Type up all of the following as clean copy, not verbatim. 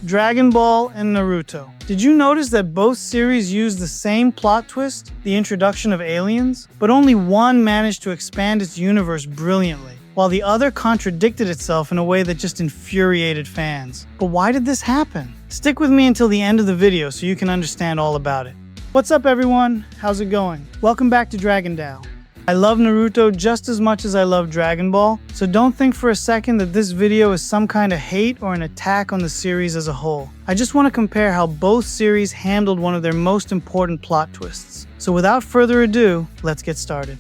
Dragon Ball and Naruto. Did you notice that both series used the same plot twist, the introduction of aliens? But only one managed to expand its universe brilliantly, while the other contradicted itself in a way that just infuriated fans. But why did this happen? Stick with me until the end of the video so you can understand all about it. What's up everyone? How's it going? Welcome back to Dragon Dao. I love Naruto just as much as I love Dragon Ball, so don't think for a second that this video is some kind of hate or an attack on the series as a whole. I just want to compare how both series handled one of their most important plot twists. So without further ado, let's get started.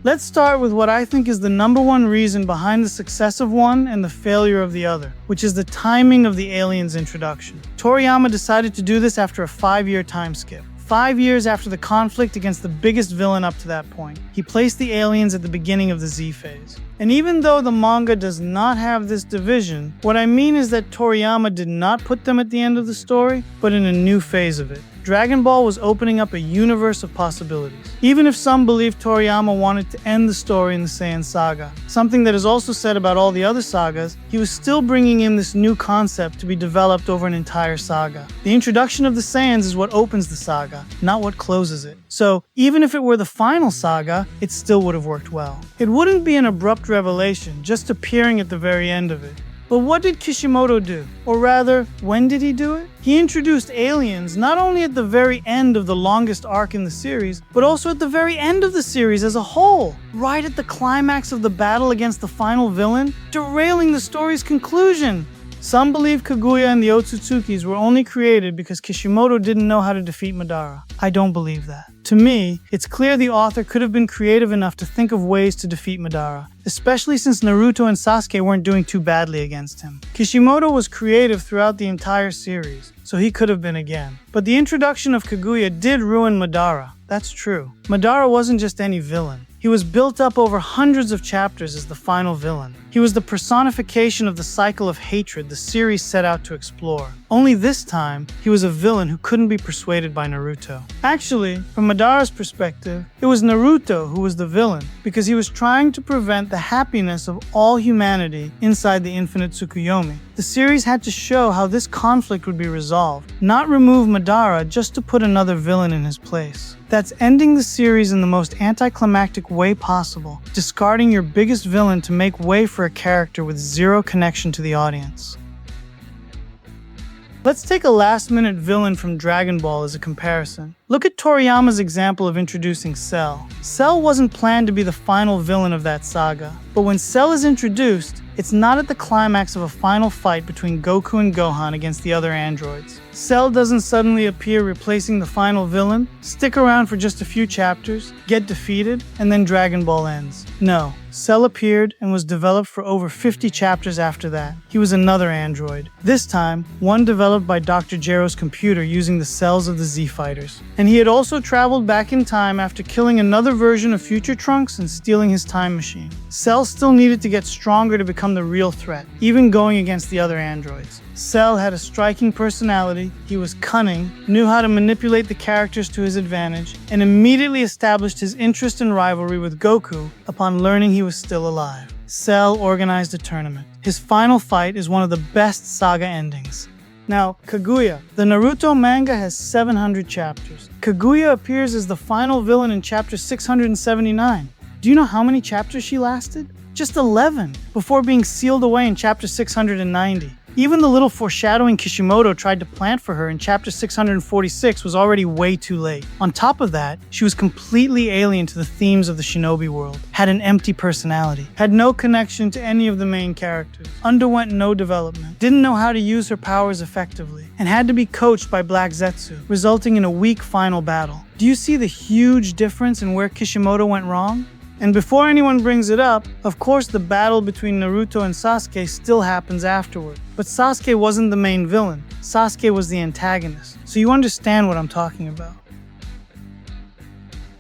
Let's start with what I think is the #1 reason behind the success of one and the failure of the other, which is the timing of the aliens' introduction. Toriyama decided to do this after a 5-year time skip. 5 years after the conflict against the biggest villain up to that point, he placed the aliens at the beginning of the Z phase. And even though the manga does not have this division, what I mean is that Toriyama did not put them at the end of the story, but in a new phase of it. Dragon Ball was opening up a universe of possibilities. Even if some believe Toriyama wanted to end the story in the Saiyan saga, something that is also said about all the other sagas, he was still bringing in this new concept to be developed over an entire saga. The introduction of the Saiyans is what opens the saga, not what closes it. So, even if it were the final saga, it still would have worked well. It wouldn't be an abrupt revelation, just appearing at the very end of it. But what did Kishimoto do? Or rather, when did he do it? He introduced aliens not only at the very end of the longest arc in the series, but also at the very end of the series as a whole, right at the climax of the battle against the final villain, derailing the story's conclusion. Some believe Kaguya and the Otsutsukis were only created because Kishimoto didn't know how to defeat Madara. I don't believe that. To me, it's clear the author could have been creative enough to think of ways to defeat Madara, especially since Naruto and Sasuke weren't doing too badly against him. Kishimoto was creative throughout the entire series, so he could have been again. But the introduction of Kaguya did ruin Madara. That's true. Madara wasn't just any villain. He was built up over hundreds of chapters as the final villain. He was the personification of the cycle of hatred the series set out to explore. Only this time, he was a villain who couldn't be persuaded by Naruto. Actually, from Madara's perspective, it was Naruto who was the villain, because he was trying to prevent the happiness of all humanity inside the infinite Tsukuyomi. The series had to show how this conflict would be resolved, not remove Madara just to put another villain in his place. That's ending the series in the most anticlimactic way possible, discarding your biggest villain to make way for a character with zero connection to the audience. Let's take a last-minute villain from Dragon Ball as a comparison. Look at Toriyama's example of introducing Cell. Cell wasn't planned to be the final villain of that saga, but when Cell is introduced, it's not at the climax of a final fight between Goku and Gohan against the other androids. Cell doesn't suddenly appear replacing the final villain, stick around for just a few chapters, get defeated, and then Dragon Ball ends. No, Cell appeared and was developed for over 50 chapters after that. He was another android. This time, one developed by Dr. Gero's computer using the cells of the Z-Fighters. And he had also traveled back in time after killing another version of Future Trunks and stealing his time machine. Cell still needed to get stronger to become the real threat, even going against the other androids. Cell had a striking personality, he was cunning, knew how to manipulate the characters to his advantage, and immediately established his interest and rivalry with Goku upon learning he was still alive. Cell organized a tournament. His final fight is one of the best saga endings. Now, Kaguya. The Naruto manga has 700 chapters. Kaguya appears as the final villain in chapter 679. Do you know how many chapters she lasted? Just 11, before being sealed away in chapter 690. Even the little foreshadowing Kishimoto tried to plant for her in chapter 646 was already way too late. On top of that, she was completely alien to the themes of the shinobi world, had an empty personality, had no connection to any of the main characters, underwent no development, didn't know how to use her powers effectively, and had to be coached by Black Zetsu, resulting in a weak final battle. Do you see the huge difference in where Kishimoto went wrong? And before anyone brings it up, of course the battle between Naruto and Sasuke still happens afterward. But Sasuke wasn't the main villain. Sasuke was the antagonist. So you understand what I'm talking about.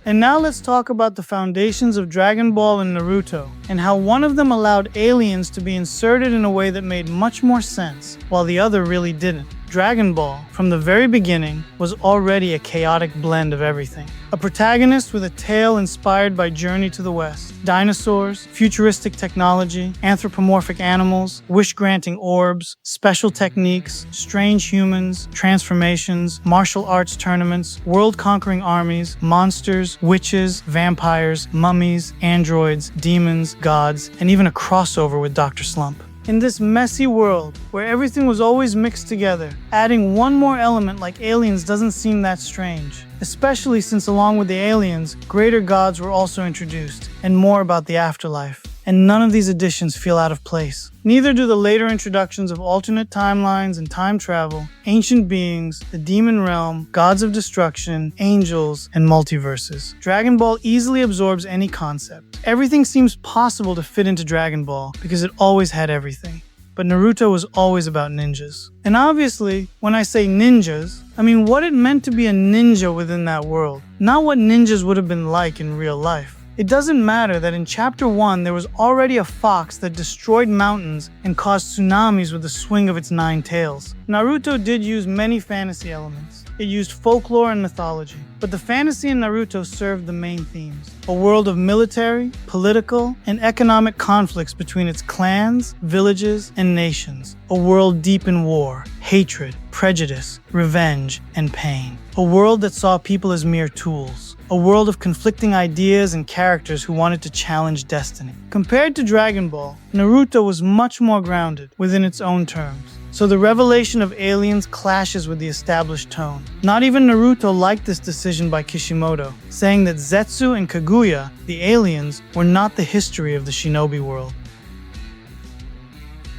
And now let's talk about the foundations of Dragon Ball and Naruto, and how one of them allowed aliens to be inserted in a way that made much more sense, while the other really didn't. Dragon Ball, from the very beginning, was already a chaotic blend of everything. A protagonist with a tale inspired by Journey to the West, dinosaurs, futuristic technology, anthropomorphic animals, wish-granting orbs, special techniques, strange humans, transformations, martial arts tournaments, world-conquering armies, monsters, witches, vampires, mummies, androids, demons, gods, and even a crossover with Dr. Slump. In this messy world, where everything was always mixed together, adding one more element like aliens doesn't seem that strange, especially since along with the aliens, greater gods were also introduced, and more about the afterlife. And none of these additions feel out of place. Neither do the later introductions of alternate timelines and time travel, ancient beings, the demon realm, gods of destruction, angels, and multiverses. Dragon Ball easily absorbs any concept. Everything seems possible to fit into Dragon Ball because it always had everything. But Naruto was always about ninjas. And obviously, when I say ninjas, I mean what it meant to be a ninja within that world, not what ninjas would have been like in real life. It doesn't matter that in Chapter 1 there was already a fox that destroyed mountains and caused tsunamis with the swing of its 9 tails. Naruto did use many fantasy elements. It used folklore and mythology. But the fantasy in Naruto served the main themes. A world of military, political, and economic conflicts between its clans, villages, and nations. A world deep in war, hatred, prejudice, revenge, and pain. A world that saw people as mere tools. A world of conflicting ideas and characters who wanted to challenge destiny. Compared to Dragon Ball, Naruto was much more grounded within its own terms. So the revelation of aliens clashes with the established tone. Not even Naruto liked this decision by Kishimoto, saying that Zetsu and Kaguya, the aliens, were not the history of the shinobi world.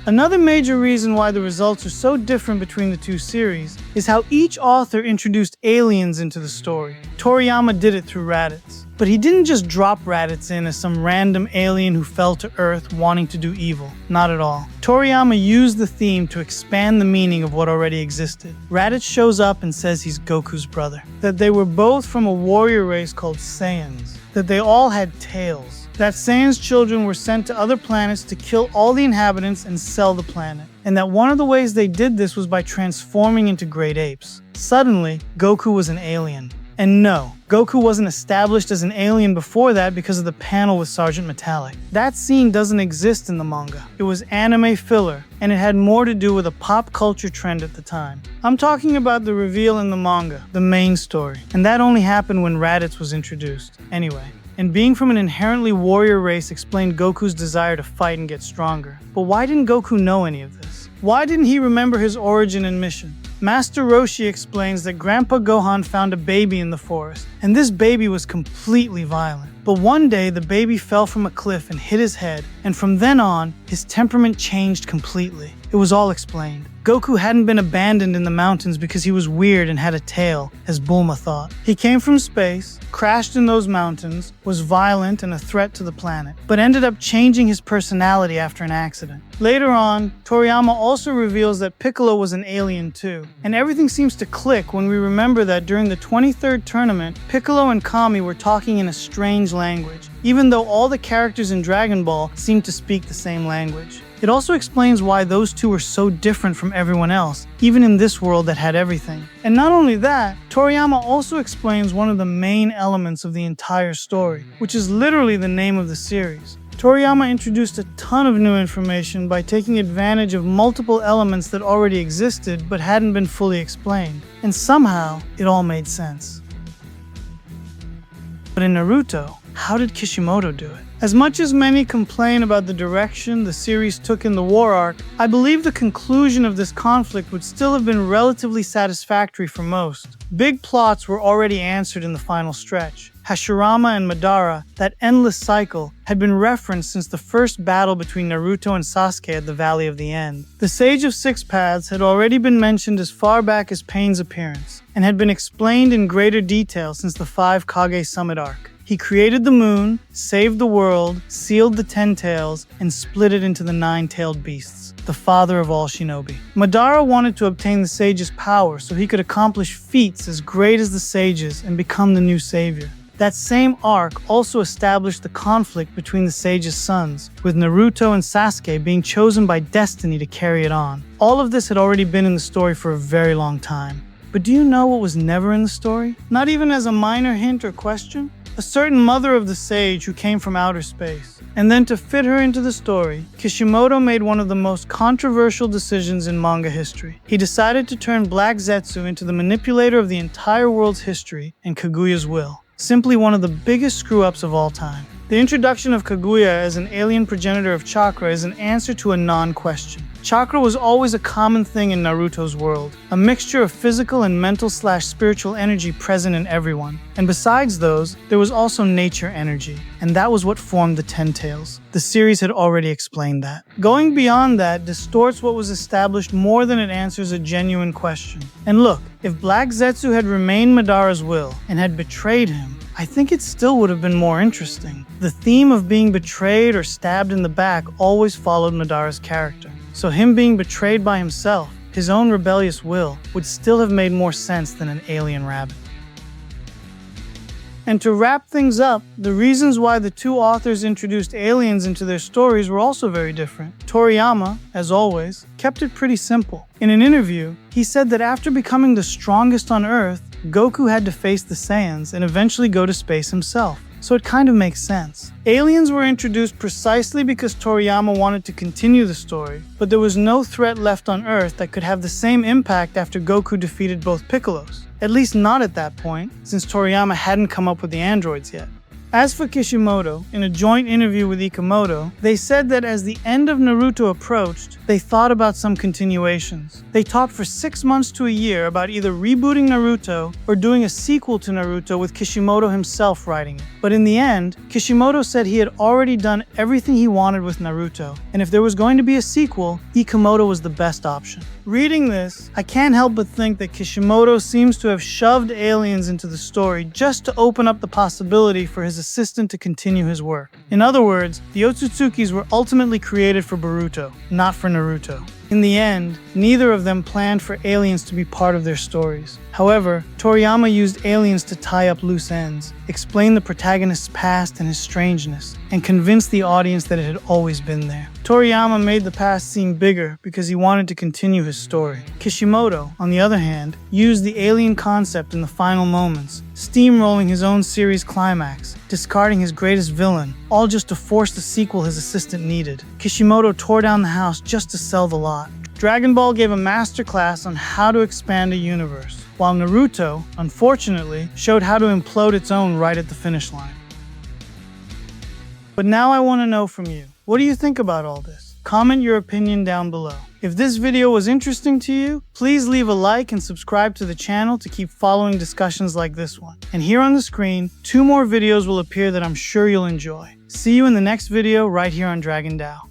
Another major reason why the results are so different between the two series is how each author introduced aliens into the story. Toriyama did it through Raditz. But he didn't just drop Raditz in as some random alien who fell to Earth wanting to do evil. Not at all. Toriyama used the theme to expand the meaning of what already existed. Raditz shows up and says he's Goku's brother. That they were both from a warrior race called Saiyans. That they all had tails. That Saiyan's children were sent to other planets to kill all the inhabitants and sell the planet. And that one of the ways they did this was by transforming into great apes. Suddenly, Goku was an alien. And no, Goku wasn't established as an alien before that because of the panel with Sergeant Metallic. That scene doesn't exist in the manga. It was anime filler, and it had more to do with a pop culture trend at the time. I'm talking about the reveal in the manga, the main story, and that only happened when Raditz was introduced. Anyway. And being from an inherently warrior race explained Goku's desire to fight and get stronger. But why didn't Goku know any of this? Why didn't he remember his origin and mission? Master Roshi explains that Grandpa Gohan found a baby in the forest, and this baby was completely violent. But one day, the baby fell from a cliff and hit his head, and from then on, his temperament changed completely. It was all explained. Goku hadn't been abandoned in the mountains because he was weird and had a tail, as Bulma thought. He came from space, crashed in those mountains, was violent and a threat to the planet, but ended up changing his personality after an accident. Later on, Toriyama also reveals that Piccolo was an alien too, and everything seems to click when we remember that during the 23rd tournament, Piccolo and Kami were talking in a strange language, even though all the characters in Dragon Ball seemed to speak the same language. It also explains why those two were so different from everyone else, even in this world that had everything. And not only that, Toriyama also explains one of the main elements of the entire story, which is literally the name of the series. Toriyama introduced a ton of new information by taking advantage of multiple elements that already existed but hadn't been fully explained. And somehow, it all made sense. But in Naruto, how did Kishimoto do it? As much as many complain about the direction the series took in the war arc, I believe the conclusion of this conflict would still have been relatively satisfactory for most. Big plots were already answered in the final stretch. Hashirama and Madara, that endless cycle, had been referenced since the first battle between Naruto and Sasuke at the Valley of the End. The Sage of Six Paths had already been mentioned as far back as Pain's appearance, and had been explained in greater detail since the 5 Kage Summit arc. He created the moon, saved the world, sealed the 10 tails, and split it into the 9-tailed beasts, the father of all shinobi. Madara wanted to obtain the sage's power so he could accomplish feats as great as the sage's and become the new savior. That same arc also established the conflict between the sage's sons, with Naruto and Sasuke being chosen by destiny to carry it on. All of this had already been in the story for a very long time. But do you know what was never in the story? Not even as a minor hint or question? A certain mother of the sage who came from outer space. And then to fit her into the story, Kishimoto made one of the most controversial decisions in manga history. He decided to turn Black Zetsu into the manipulator of the entire world's history and Kaguya's will. Simply one of the biggest screw-ups of all time. The introduction of Kaguya as an alien progenitor of chakra is an answer to a non-question. Chakra was always a common thing in Naruto's world, a mixture of physical and mental/spiritual energy present in everyone. And besides those, there was also nature energy, and that was what formed the Ten Tails. The series had already explained that. Going beyond that distorts what was established more than it answers a genuine question. And look, if Black Zetsu had remained Madara's will and had betrayed him, I think it still would have been more interesting. The theme of being betrayed or stabbed in the back always followed Madara's character. So him being betrayed by himself, his own rebellious will, would still have made more sense than an alien rabbit. And to wrap things up, the reasons why the two authors introduced aliens into their stories were also very different. Toriyama, as always, kept it pretty simple. In an interview, he said that after becoming the strongest on Earth, Goku had to face the Saiyans and eventually go to space himself. So it kind of makes sense. Aliens were introduced precisely because Toriyama wanted to continue the story, but there was no threat left on Earth that could have the same impact after Goku defeated both Piccolos. At least not at that point, since Toriyama hadn't come up with the androids yet. As for Kishimoto, in a joint interview with Ikemoto, they said that as the end of Naruto approached, they thought about some continuations. They talked for 6 months to a year about either rebooting Naruto or doing a sequel to Naruto with Kishimoto himself writing it. But in the end, Kishimoto said he had already done everything he wanted with Naruto, and if there was going to be a sequel, Ikemoto was the best option. Reading this, I can't help but think that Kishimoto seems to have shoved aliens into the story just to open up the possibility for his assistant to continue his work. In other words, the Otsutsukis were ultimately created for Boruto, not for Naruto. In the end, neither of them planned for aliens to be part of their stories. However, Toriyama used aliens to tie up loose ends, explain the protagonist's past and his strangeness, and convince the audience that it had always been there. Toriyama made the past seem bigger because he wanted to continue his story. Kishimoto, on the other hand, used the alien concept in the final moments, steamrolling his own series climax, discarding his greatest villain, all just to force the sequel his assistant needed. Kishimoto tore down the house just to sell the lot. Dragon Ball gave a masterclass on how to expand a universe, while Naruto, unfortunately, showed how to implode its own right at the finish line. But now I want to know from you, what do you think about all this? Comment your opinion down below. If this video was interesting to you, please leave a like and subscribe to the channel to keep following discussions like this one. And here on the screen, 2 more videos will appear that I'm sure you'll enjoy. See you in the next video right here on Dragon Dao.